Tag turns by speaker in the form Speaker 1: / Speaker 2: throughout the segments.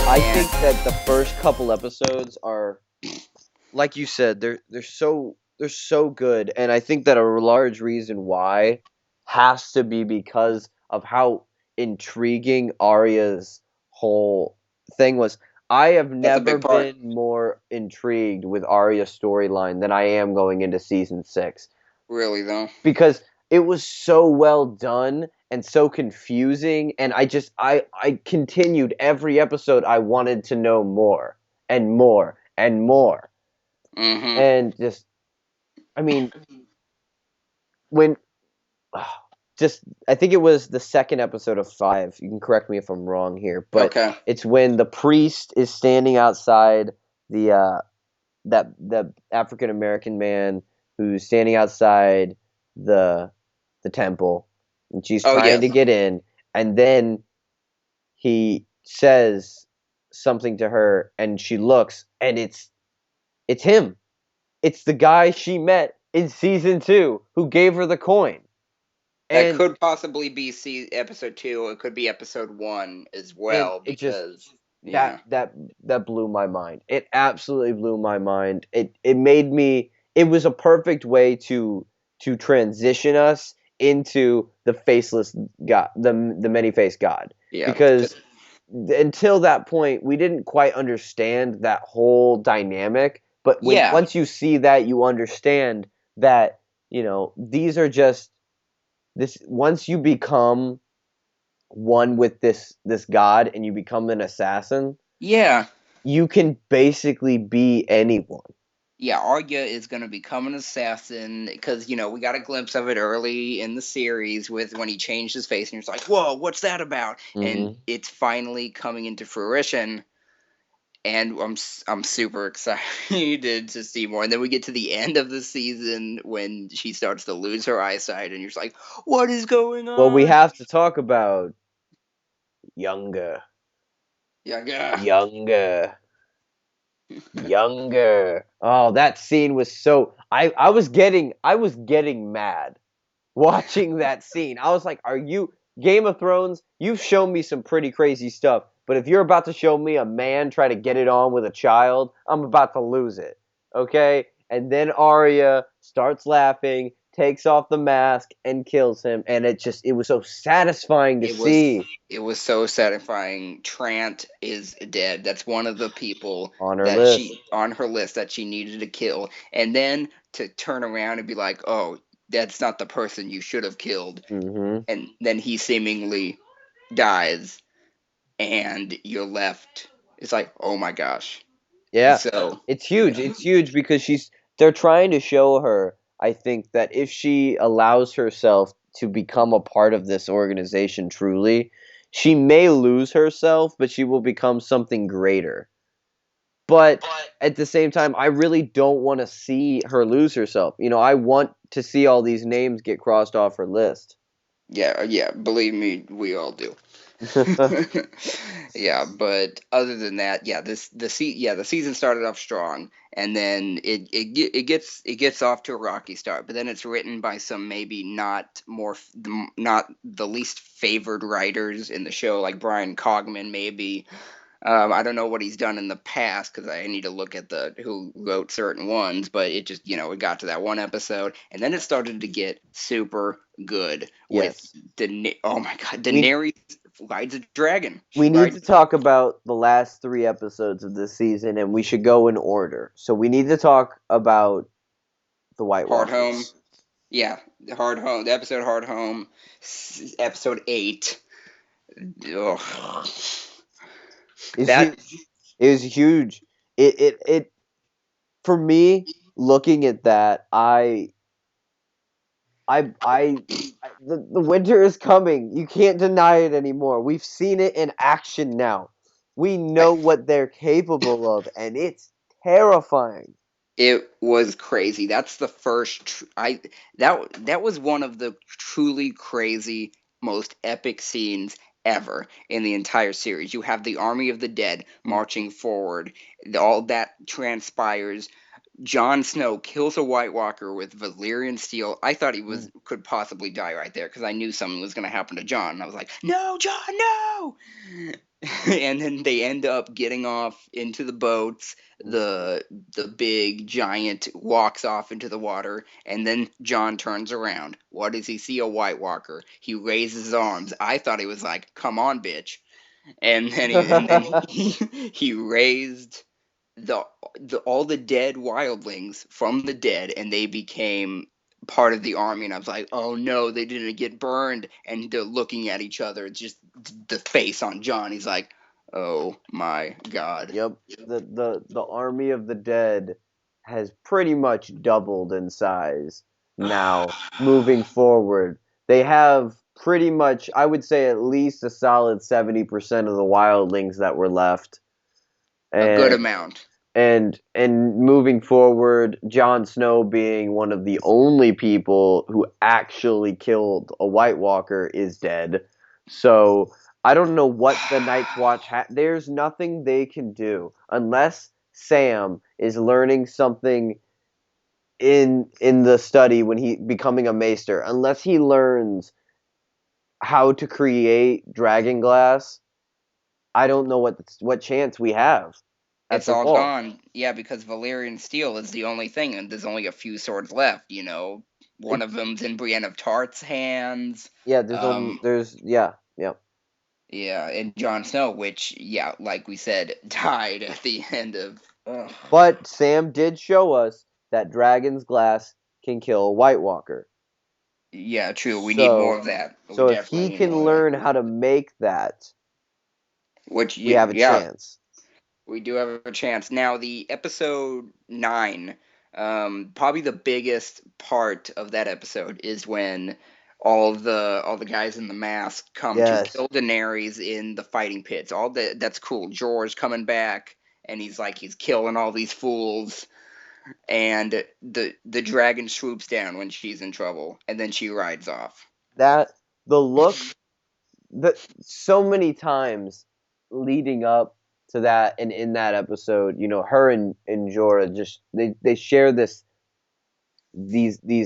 Speaker 1: I
Speaker 2: And
Speaker 1: think that the first couple episodes are, like you said, they're so good, and I think that a large reason why has to be because of how intriguing Arya's whole thing was. I have
Speaker 2: that's a
Speaker 1: never
Speaker 2: big part.
Speaker 1: been more intrigued with Arya's storyline than I am going into season 6
Speaker 2: Really, though.
Speaker 1: because it was so well done and so confusing, and I continued every episode. I wanted to know more and more and more,
Speaker 2: Mm-hmm.
Speaker 1: and just, I mean, when just, I think it was the second episode of 5. You can correct me if I'm wrong here, but
Speaker 2: Okay.
Speaker 1: it's when the priest is standing outside the that African American man who's standing outside the the temple, and she's
Speaker 2: Oh,
Speaker 1: trying to
Speaker 2: yes.
Speaker 1: get in, and then he says something to her, and she looks, and it's him. It's the guy she met in season 2 who gave her the coin.
Speaker 2: That
Speaker 1: And
Speaker 2: could possibly be episode 2. It could be episode 1 as
Speaker 1: and
Speaker 2: well,
Speaker 1: it just,
Speaker 2: because,
Speaker 1: that
Speaker 2: yeah.
Speaker 1: that that blew my mind. It absolutely blew my mind. It made me, it was a perfect way to transition us into the faceless god, the many-faced god,
Speaker 2: Yeah.
Speaker 1: because until that point we didn't quite understand that whole dynamic, but when
Speaker 2: Yeah.
Speaker 1: once you see that, you understand that, these are just, this, once you become one with this god and you become an assassin,
Speaker 2: Yeah.
Speaker 1: you can basically be anyone.
Speaker 2: Yeah, Arya is going to become an assassin because, we got a glimpse of it early in the series with when he changed his face, and you're just like, whoa, what's that about? And
Speaker 1: Hmm.
Speaker 2: it's finally coming into fruition, and I'm super excited to see more. And then we get to the end of the season when she starts to lose her eyesight, and you're just like, what is going
Speaker 1: Well, we
Speaker 2: on?
Speaker 1: have to talk about younger,
Speaker 2: Yeah, yeah.
Speaker 1: younger, younger. Oh, that scene was so, I was getting mad watching that scene. I was like, are you, Game of Thrones, you've shown me some pretty crazy stuff, but if you're about to show me a man try to get it on with a child, I'm about to lose it. Okay? And then Arya starts laughing, takes off the mask, and kills him, and it was so satisfying to
Speaker 2: It was
Speaker 1: see
Speaker 2: it was so satisfying. Trant is dead. That's one of the people
Speaker 1: on her
Speaker 2: that
Speaker 1: list.
Speaker 2: she on her list that she needed to kill. And then to turn around and be like, "Oh, that's not the person you should have killed."
Speaker 1: Hmm.
Speaker 2: And then he seemingly dies, and you're left. It's like, "Oh my gosh."
Speaker 1: Yeah.
Speaker 2: So,
Speaker 1: It's
Speaker 2: yeah.
Speaker 1: huge. It's huge because they're trying to show her, I think, that if she allows herself to become a part of this organization truly, she may lose herself, but she will become something greater. But at the same time, I really don't want to see her lose herself. I want to see all these names get crossed off her list.
Speaker 2: Yeah, yeah, believe me, we all do. Yeah, but other than that, yeah, the season started off strong, and then it gets off to a rocky start. But then it's written by some maybe not the least favored writers in the show, like Brian Cogman, maybe. I don't know what he's done in the past because I need to look at the who wrote certain ones, but it just it got to that one episode, and then it started to get super good with
Speaker 1: Yes.
Speaker 2: oh my god,
Speaker 1: We
Speaker 2: Daenerys rides a dragon. She
Speaker 1: we need to
Speaker 2: rides
Speaker 1: talk about the last 3 episodes of this season, and we should go in order. So we need to talk about the White
Speaker 2: Hard Home.
Speaker 1: Walkers.
Speaker 2: Yeah, Hard Home. The episode Hard Home, episode 8. Ugh.
Speaker 1: It's
Speaker 2: That
Speaker 1: huge. It was huge. It for me, looking at that, the winter is coming. You can't deny it anymore. We've seen it in action now. We
Speaker 2: I
Speaker 1: know what they're capable of, and it's terrifying.
Speaker 2: It was crazy. That's the first I that was one of the truly crazy, most epic scenes ever in the entire series. You have the army of the dead marching forward. All that transpires. Jon Snow kills a White Walker with Valyrian steel. I thought he
Speaker 1: Mm.
Speaker 2: was could possibly die right there because I knew something was going to happen to Jon. I was like, "No, Jon, no!" and then they end up getting off into the boats. The big giant walks off into the water, and then John turns around. What does he see? A White Walker. He raises his arms. I thought he was like, "Come on, bitch!" And then he raised the, all the dead wildlings from the dead, and they became part of the army. And I was like, oh no, they didn't get burned. And they're looking at each other. It's just the face on John. He's like, oh my god.
Speaker 1: Yep. The army of the dead has pretty much doubled in size now moving forward. They have pretty much, I would say, at least a solid 70% of the wildlings that were left.
Speaker 2: A good
Speaker 1: And
Speaker 2: amount.
Speaker 1: and moving forward, Jon Snow being one of the only people who actually killed a White Walker is dead. So I don't know what the Night's Watch there's nothing they can do unless Sam is learning something in the study when he becoming a maester. Unless he learns how to create dragon glass, I don't know what chance we have at
Speaker 2: It's
Speaker 1: the
Speaker 2: all
Speaker 1: wall.
Speaker 2: gone. Yeah, because Valyrian steel is the only thing, and there's only a few swords left. One of them's in Brienne of Tarth's hands.
Speaker 1: Yeah,
Speaker 2: Um,
Speaker 1: yeah.
Speaker 2: Yeah, and Jon Snow, which, yeah, like we said, died at the end of. Ugh.
Speaker 1: But Sam did show us that Dragon's Glass can kill a White Walker.
Speaker 2: Yeah, true. We need more
Speaker 1: So,
Speaker 2: of that. We
Speaker 1: so if
Speaker 2: definitely
Speaker 1: he
Speaker 2: need
Speaker 1: can
Speaker 2: more of that.
Speaker 1: learn how to make that,
Speaker 2: Which,
Speaker 1: we have a
Speaker 2: yeah,
Speaker 1: chance.
Speaker 2: we do have a chance. Now, the episode 9, probably the biggest part of that episode is when all the guys in the mask come to
Speaker 1: Yes.
Speaker 2: kill Daenerys in the fighting pits. That's cool. George coming back, and he's killing all these fools, and the dragon swoops down when she's in trouble, and then she rides off.
Speaker 1: That the look that so many times leading up to that and in that episode, her and Jorah just they share these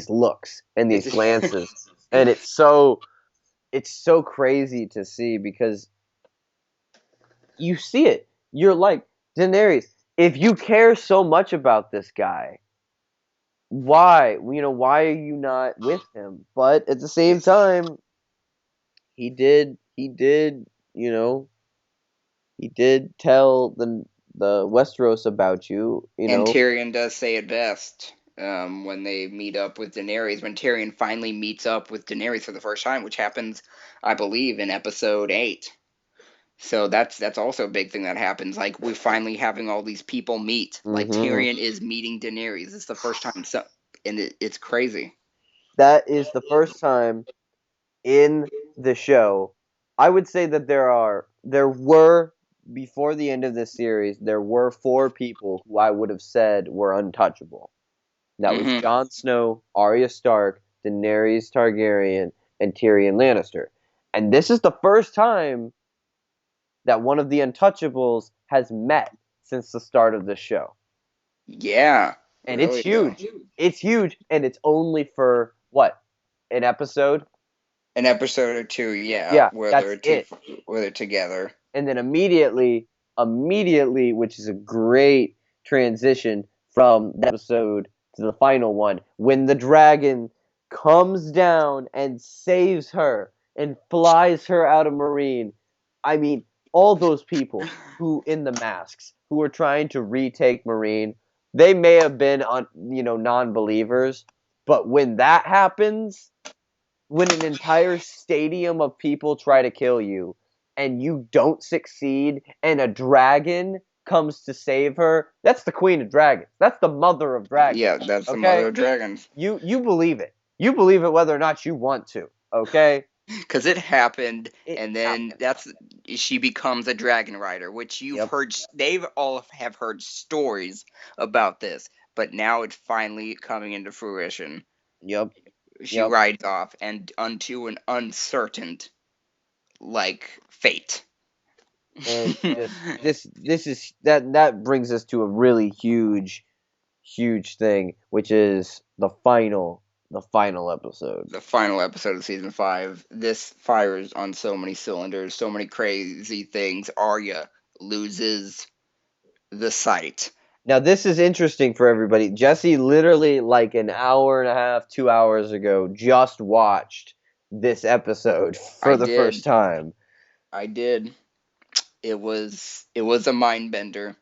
Speaker 1: looks and these
Speaker 2: It's
Speaker 1: glances. And it's so crazy to see because you see it. You're like, Daenerys, if you care so much about this guy, why are you not with him? But at the same time, he did, you know, he did tell the Westeros about you,
Speaker 2: And Tyrion does say it best, when they meet up with Daenerys. When Tyrion finally meets up with Daenerys for the first time, which happens, I believe, in episode 8. So that's also a big thing that happens. Like, we're finally having all these people meet. Like,
Speaker 1: hmm
Speaker 2: Tyrion is meeting Daenerys. It's the first time. So, and it's crazy.
Speaker 1: That is the first time in the show. I would say that there were before the end of this series, there were four people who I would have said were untouchable. That was
Speaker 2: Hmm.
Speaker 1: Jon Snow, Arya Stark, Daenerys Targaryen, and Tyrion Lannister. And this is the first time that one of the untouchables has met since the start of the show.
Speaker 2: Yeah,
Speaker 1: And it's
Speaker 2: really though.
Speaker 1: huge. It's huge, and it's only for what? An episode?
Speaker 2: An episode or two, yeah,
Speaker 1: Yeah, that's it.
Speaker 2: where they're together.
Speaker 1: And then immediately, which is a great transition from the episode to the final one, when the dragon comes down and saves her and flies her out of Marine. I mean, all those people who in the masks who are trying to retake Marine, they may have been non-believers, but when that happens, when an entire stadium of people try to kill you and you don't succeed and a dragon comes to save her, that's the queen of dragons. That's the mother of dragons.
Speaker 2: Yeah, that's the mother
Speaker 1: Okay?
Speaker 2: of dragons.
Speaker 1: You believe it. You believe it whether or not you want to. Okay?
Speaker 2: Because it happened,
Speaker 1: It
Speaker 2: and then
Speaker 1: happened.
Speaker 2: she becomes a dragon rider, which you've
Speaker 1: Yep.
Speaker 2: heard. They've all have heard stories about this, but now it's finally coming into fruition.
Speaker 1: Yep.
Speaker 2: She
Speaker 1: Yep.
Speaker 2: rides off, and unto an uncertain, like, fate.
Speaker 1: And just this is that brings us to a really huge thing, which is the final the final episode.
Speaker 2: The final episode of season 5. This fires on so many cylinders, so many crazy things. Arya loses the sight.
Speaker 1: Now this is interesting for everybody. Jesse literally like an hour and a half, 2 hours ago, just watched this episode for the first time.
Speaker 2: I did. It was a mind bender.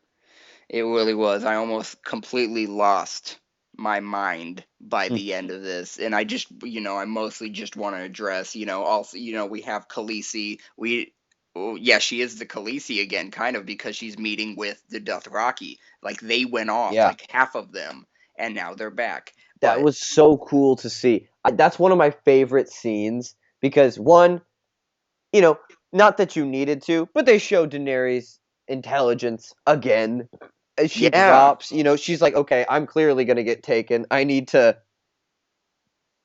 Speaker 2: It really was. I almost completely lost my mind by the end of this. And I just, I mostly just want to address, also, we have Khaleesi. She is the Khaleesi again, kind of, because she's meeting with the Dothraki. Like, they went off, like, half of them, and now they're back.
Speaker 1: That was so cool to see. That's one of my favorite scenes, because, one, not that you needed to, but they show Daenerys' intelligence again. She drops, she's like, okay, I'm clearly going to get taken. I need to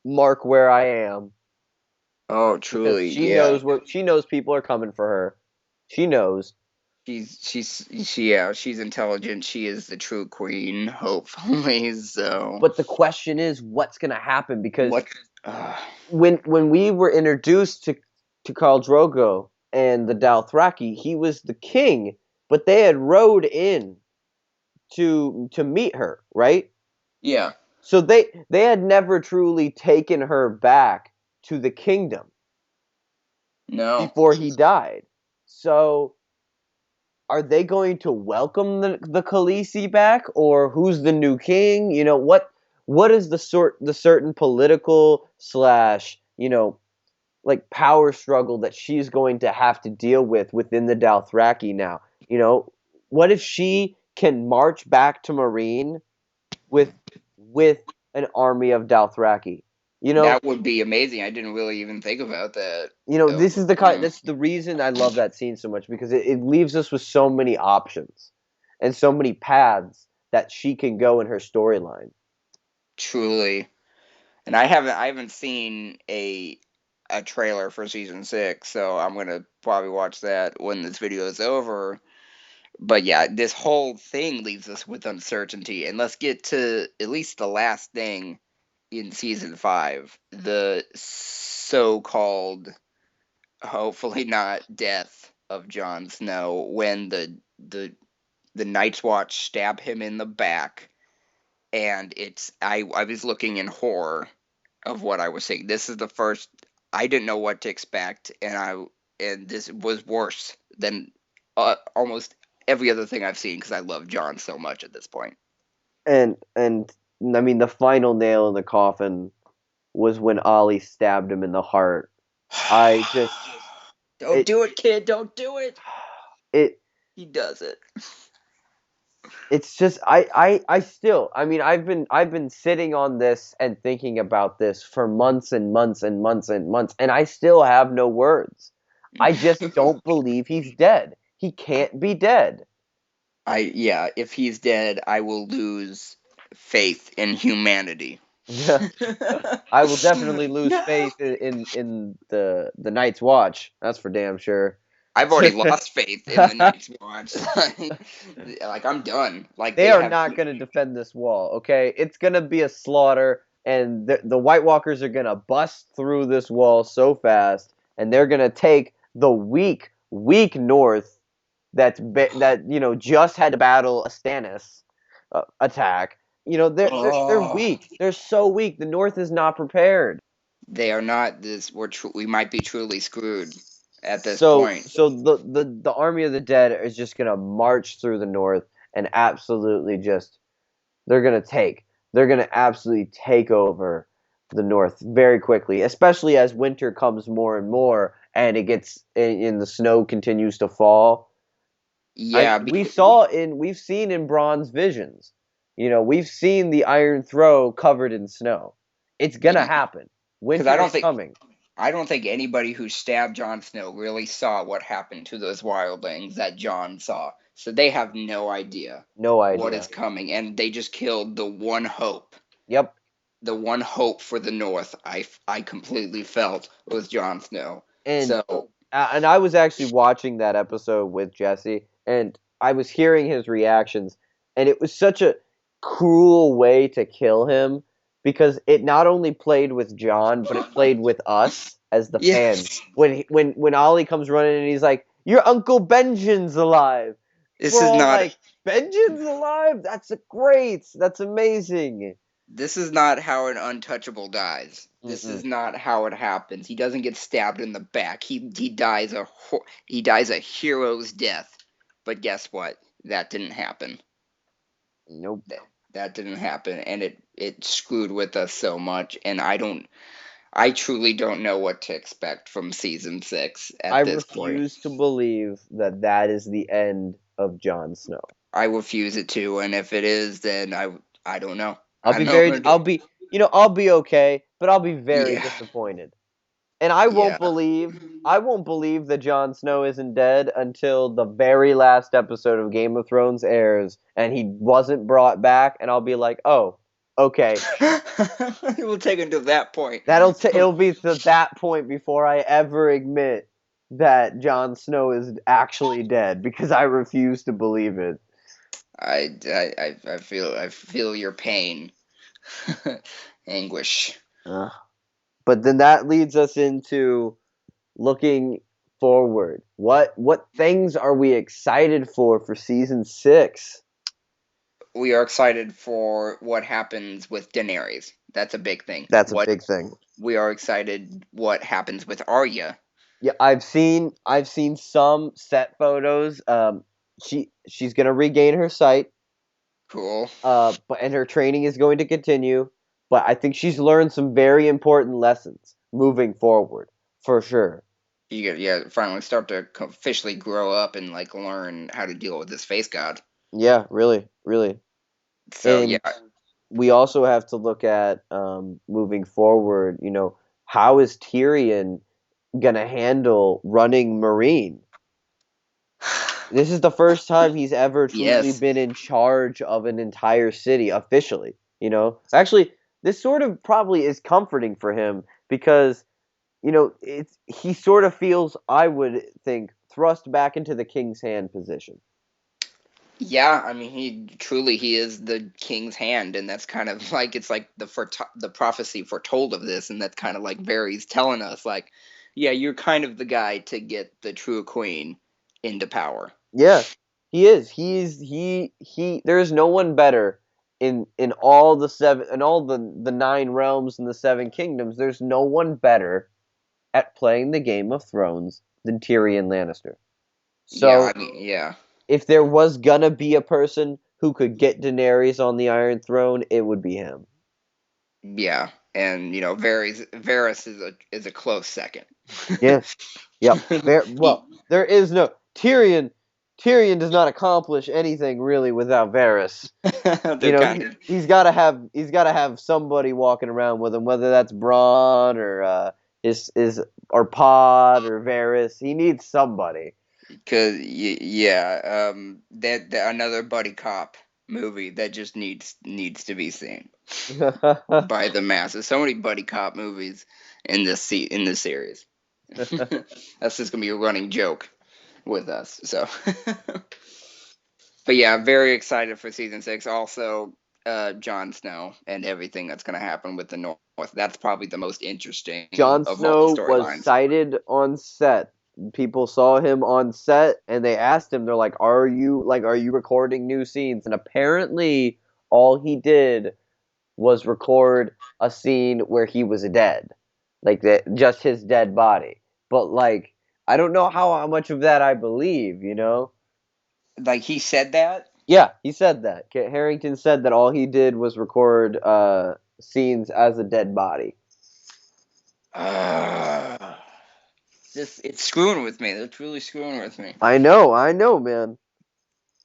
Speaker 1: mark where I am.
Speaker 2: Oh, truly.
Speaker 1: She knows people are coming for her. She knows.
Speaker 2: She's intelligent. She is the true queen, hopefully. So,
Speaker 1: but the question is, what's going to happen? Because when we were introduced to Khal Drogo and the Dothraki, he was the king, but they had rode in to meet her, right?
Speaker 2: Yeah.
Speaker 1: So they had never truly taken her back to the kingdom.
Speaker 2: No.
Speaker 1: Before he died. So are they going to welcome the Khaleesi back, or who's the new king? What is the certain political / like power struggle that she's going to have to deal with within the Dothraki now? What if she can march back to Meereen with an army of Dothraki?
Speaker 2: That would be amazing. I didn't really even think about that.
Speaker 1: This is that's the reason I love that scene so much, because it leaves us with so many options and so many paths that she can go in her storyline.
Speaker 2: Truly. And I haven't seen a trailer for season 6, so I'm going to probably watch that when this video is over. But yeah, this whole thing leaves us with uncertainty. And let's get to at least the last thing in season 5, the so-called, hopefully not, death of Jon Snow, when the Night's Watch stab him in the back. And I was looking in horror of what I was seeing. This is the first, I didn't know what to expect, and this was worse than almost every other thing I've seen, because I love Jon so much at this point.
Speaker 1: And I mean, the final nail in the coffin was when Ollie stabbed him in the heart. I just
Speaker 2: don't do it, kid. Don't do it. He does it.
Speaker 1: It's just I still, I mean, I've been sitting on this and thinking about this for months and months and months and months, and I still have no words. I just don't believe he's dead. He can't be dead.
Speaker 2: If he's dead, I will lose faith in humanity.
Speaker 1: Yeah. I will definitely lose faith in the Night's Watch. That's for damn sure.
Speaker 2: I've already lost faith in the Night's Watch. Like, I'm done. Like,
Speaker 1: they are not going to defend this wall, okay? It's going to be a slaughter, and the White Walkers are going to bust through this wall so fast, and they're going to take the weak North that just had to battle a Stannis attack. They're weak. They're so weak. The North is not prepared.
Speaker 2: They are not. We might be truly screwed at this point.
Speaker 1: So the army of the dead is just gonna march through the North and absolutely they're gonna absolutely take over the North very quickly, especially as winter comes more and more and it gets and the snow continues to fall.
Speaker 2: Yeah,
Speaker 1: we've seen in Bronn's visions. We've seen the Iron Throne covered in snow. It's gonna happen. Winter is coming.
Speaker 2: I don't think anybody who stabbed Jon Snow really saw what happened to those wildlings that Jon saw. So they have no idea. What is coming, and they just killed the one hope.
Speaker 1: Yep.
Speaker 2: The one hope for the North, I completely felt, was Jon Snow. And
Speaker 1: I was actually watching that episode with Jesse, and I was hearing his reactions, and it was such a cruel way to kill him, because it not only played with John, but it played with us as the fans.
Speaker 2: Yes.
Speaker 1: When Ollie comes running and he's like, "Your Uncle Benjamin's alive,"
Speaker 2: This
Speaker 1: we're
Speaker 2: is
Speaker 1: all
Speaker 2: not
Speaker 1: like, "Benjamin's alive? That's great. That's amazing."
Speaker 2: this is not how an untouchable dies. This
Speaker 1: Mm-mm.
Speaker 2: is not how it happens. He doesn't get stabbed in the back. He dies a hero's death. But guess what? That didn't happen.
Speaker 1: Nope.
Speaker 2: That didn't happen, and it screwed with us so much. And I truly don't know what to expect from season 6
Speaker 1: I
Speaker 2: at this point.
Speaker 1: refuse to believe that that is the end of Jon Snow.
Speaker 2: I refuse it too, and if it is, then I don't know.
Speaker 1: I'll
Speaker 2: I
Speaker 1: be
Speaker 2: don't know what I'm
Speaker 1: very,
Speaker 2: gonna
Speaker 1: I'll
Speaker 2: do.
Speaker 1: be, I'll be okay, but I'll be very
Speaker 2: Yeah,
Speaker 1: disappointed. And I won't
Speaker 2: yeah.
Speaker 1: believe, I won't believe that Jon Snow isn't dead until the very last episode of Game of Thrones airs and he wasn't brought back, and I'll be like, oh, okay.
Speaker 2: It will take until that point.
Speaker 1: It'll be to that point before I ever admit that Jon Snow is actually dead because I refuse to believe it.
Speaker 2: I feel your pain, anguish.
Speaker 1: Ugh. But then that leads us into looking forward. What things are we excited for season 6?
Speaker 2: We are excited for what happens with Daenerys. That's a big thing.
Speaker 1: That's a
Speaker 2: What
Speaker 1: big thing.
Speaker 2: we are excited what happens with Arya.
Speaker 1: Yeah, I've seen some set photos. She's gonna regain her sight.
Speaker 2: Cool.
Speaker 1: But and her training is going to continue. But I think she's learned some very important lessons moving forward, for sure.
Speaker 2: You get finally start to officially grow up and like learn how to deal with this face god.
Speaker 1: Yeah, really, really.
Speaker 2: So yeah,
Speaker 1: And we also have to look at moving forward. How is Tyrion gonna handle running Marine? This is the first time he's ever truly
Speaker 2: yes,
Speaker 1: been in charge of an entire city officially. Actually, this sort of probably is comforting for him because he sort of feels, I would think, thrust back into the king's hand position.
Speaker 2: yeah. I mean, he is the king's hand, and that's kind of like it's like the prophecy foretold of this, and that's kind of like Varys telling us like, yeah, you're kind of the guy to get the true queen into power.
Speaker 1: Yeah, he is. He. There is no one better in all the seven, in all the 9 realms and the 7 kingdoms. There's no one better at playing the Game of Thrones than Tyrion Lannister.
Speaker 2: Yeah,
Speaker 1: So
Speaker 2: I mean, yeah.
Speaker 1: if there was gonna be a person who could get Daenerys on the Iron Throne, it would be him.
Speaker 2: Yeah, and Varys is a close second.
Speaker 1: Yeah. Yep.
Speaker 2: He,
Speaker 1: Well, there is no Tyrion. Tyrion does not accomplish anything really without Varys.
Speaker 2: they're kind of
Speaker 1: He's got to have somebody walking around with him, whether that's Braun or his or Pod or Varys. He needs somebody.
Speaker 2: because that another buddy cop movie that just needs to be seen by the masses. So many buddy cop movies in this series. That's just gonna be a running joke with us. So, but yeah, I'm very excited for season 6. Also, Jon Snow and everything that's gonna happen with the North. That's probably the most interesting
Speaker 1: Jon
Speaker 2: of all the
Speaker 1: Snow was
Speaker 2: storylines.
Speaker 1: sighted on set. People saw him on set and they asked him, they're like, are you recording new scenes? And apparently all he did was record a scene where he was dead. Like that, just his dead body. But like I don't know how much of that I believe.
Speaker 2: Like he said that.
Speaker 1: Yeah, he said that. Kit Harington said that all he did was record scenes as a dead body.
Speaker 2: It's screwing with me. That's really screwing with me.
Speaker 1: I know, man.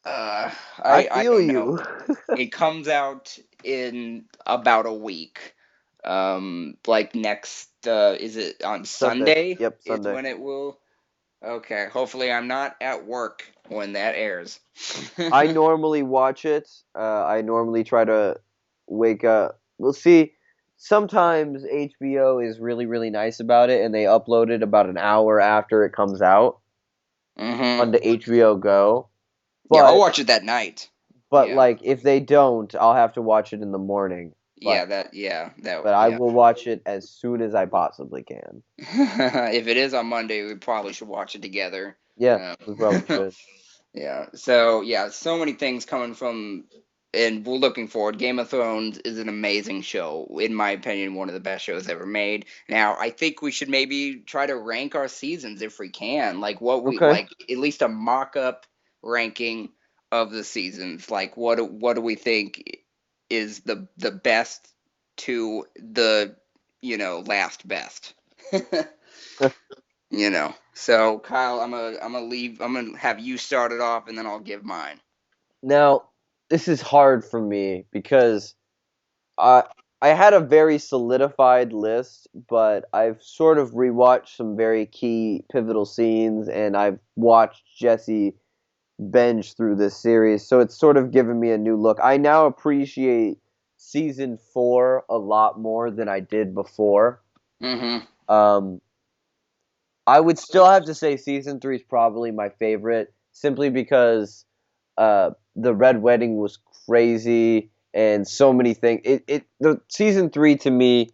Speaker 1: I
Speaker 2: I
Speaker 1: feel
Speaker 2: don't know.
Speaker 1: you.
Speaker 2: It comes out in about a week. Like next, is it on
Speaker 1: Sunday.
Speaker 2: Sunday?
Speaker 1: Yep,
Speaker 2: Is
Speaker 1: Sunday.
Speaker 2: when it will. Okay, hopefully I'm not at work when that airs.
Speaker 1: I normally watch it. I normally try to wake up. We'll see. Sometimes HBO is really, really nice about it, and they upload it about an hour after it comes out
Speaker 2: Mm-hmm.
Speaker 1: onto HBO Go.
Speaker 2: Yeah, I'll
Speaker 1: But
Speaker 2: watch it that night.
Speaker 1: but
Speaker 2: Yeah.
Speaker 1: like if they don't, I'll have to watch it in the morning. but I
Speaker 2: yeah.
Speaker 1: will watch it as soon as I possibly can.
Speaker 2: If it is on Monday, we probably should watch it together.
Speaker 1: Yeah,
Speaker 2: Um,
Speaker 1: we probably should.
Speaker 2: yeah. So yeah, so many things coming from, and we're looking forward. Game of Thrones is an amazing show, in my opinion, one of the best shows ever made. Now, I think we should maybe try to rank our seasons if we can, like what we
Speaker 1: Okay.
Speaker 2: like, at least a mock-up ranking of the seasons. Like what do we think is the best to the last best. So Kyle, I'm gonna have you start it off, and then I'll give mine.
Speaker 1: Now, this is hard for me because I I had a very solidified list, but I've sort of rewatched some very key pivotal scenes, and I've watched Jesse binge through this series, so it's sort of given me a new look. I now appreciate season 4 a lot more than I did before.
Speaker 2: Mm-hmm.
Speaker 1: Um, I would still have to say season 3 is probably my favorite, simply because the Red Wedding was crazy and so many things. The season 3 to me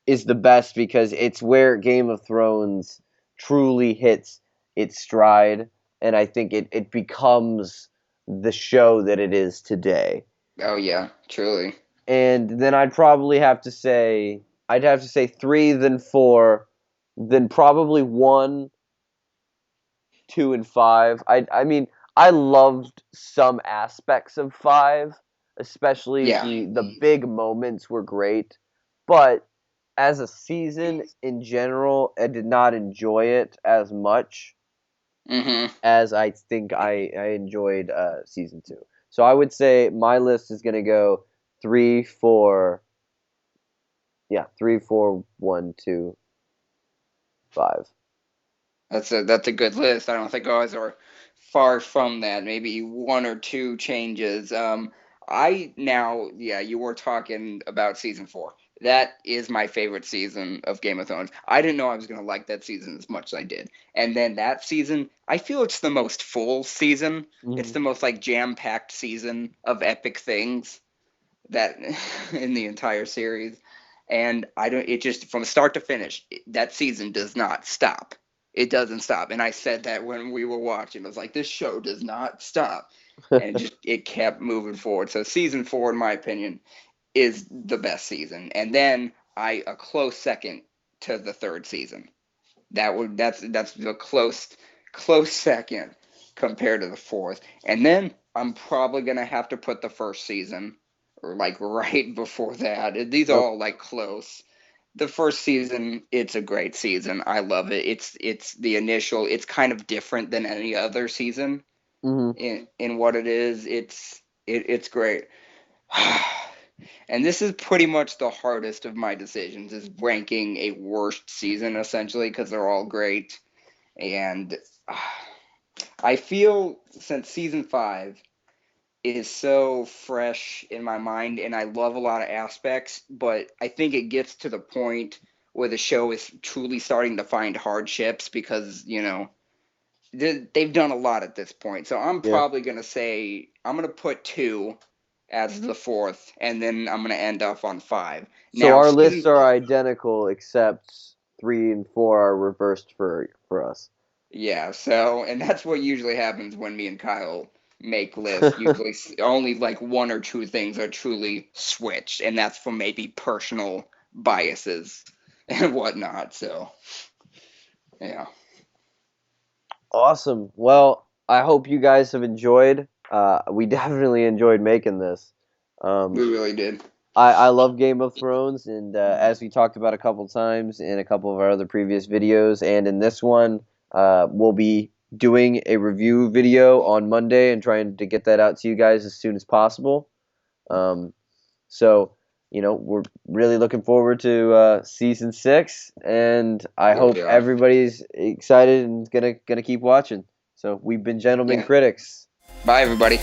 Speaker 1: is the best because it's where Game of Thrones truly hits its stride, and I think it becomes the show that it is today.
Speaker 2: Oh yeah, truly.
Speaker 1: And then I'd have to say 3, then 4, then probably 1, 2, and 5. I mean, I loved some aspects of 5, especially
Speaker 2: Yeah.
Speaker 1: the big moments were great, but as a season in general, I did not enjoy it as much
Speaker 2: Mm-hmm.
Speaker 1: as I think I enjoyed season 2. So I would say my list is gonna go 3, 4, yeah, 3, 4, 1, 2, 5.
Speaker 2: That's a good list. I don't think ours are far from that. Maybe one or two changes. You were talking about season 4. That is my favorite season of Game of Thrones. I didn't know I was gonna like that season as much as I did. And then that season, I feel it's the most full season. It's
Speaker 1: Mhm.
Speaker 2: the most like jam-packed season of epic things that in the entire series. And I don't it just from start to finish, that season does not stop. It doesn't stop. And I said that when we were watching. I was like, this show does not stop. And it kept moving forward. So season 4, in my opinion, is the best season. And then a close second to the third season. That's the close second compared to the fourth. And then I'm probably gonna have to put the first season, or like right before that. These are
Speaker 1: Okay.
Speaker 2: all like close. The first season, it's a great season. I love it. It's the initial. It's kind of different than any other season
Speaker 1: Mhm.
Speaker 2: in what it is. It's great. And this is pretty much the hardest of my decisions, is ranking a worst season, essentially, because they're all great. And uh, I feel since season 5 is so fresh in my mind, and I love a lot of aspects, but I think it gets to the point where the show is truly starting to find hardships because, they've done a lot at this point. So I'm
Speaker 1: Yeah.
Speaker 2: probably going to say I'm going to put 2 as the fourth, and then I'm going to end off on 5.
Speaker 1: So
Speaker 2: Now,
Speaker 1: our lists are identical except 3 and 4 are reversed for us.
Speaker 2: yeah, so, and that's what usually happens when me and Kyle make lists. Usually only like one or two things are truly switched, and that's for maybe personal biases and whatnot. So, yeah,
Speaker 1: Awesome. Well, I hope you guys have enjoyed. We definitely enjoyed making this.
Speaker 2: we
Speaker 1: Um,
Speaker 2: really did.
Speaker 1: I love Game of Thrones, and as we talked about a couple times in a couple of our other previous videos, and in this one, we'll be doing a review video on Monday and trying to get that out to you guys as soon as possible. Um, so, we're really looking forward to season 6, and I
Speaker 2: Oh,
Speaker 1: hope
Speaker 2: yeah.
Speaker 1: everybody's excited and gonna keep watching. So we've been Gentlemen
Speaker 2: Yeah.
Speaker 1: Critics.
Speaker 2: Bye, everybody.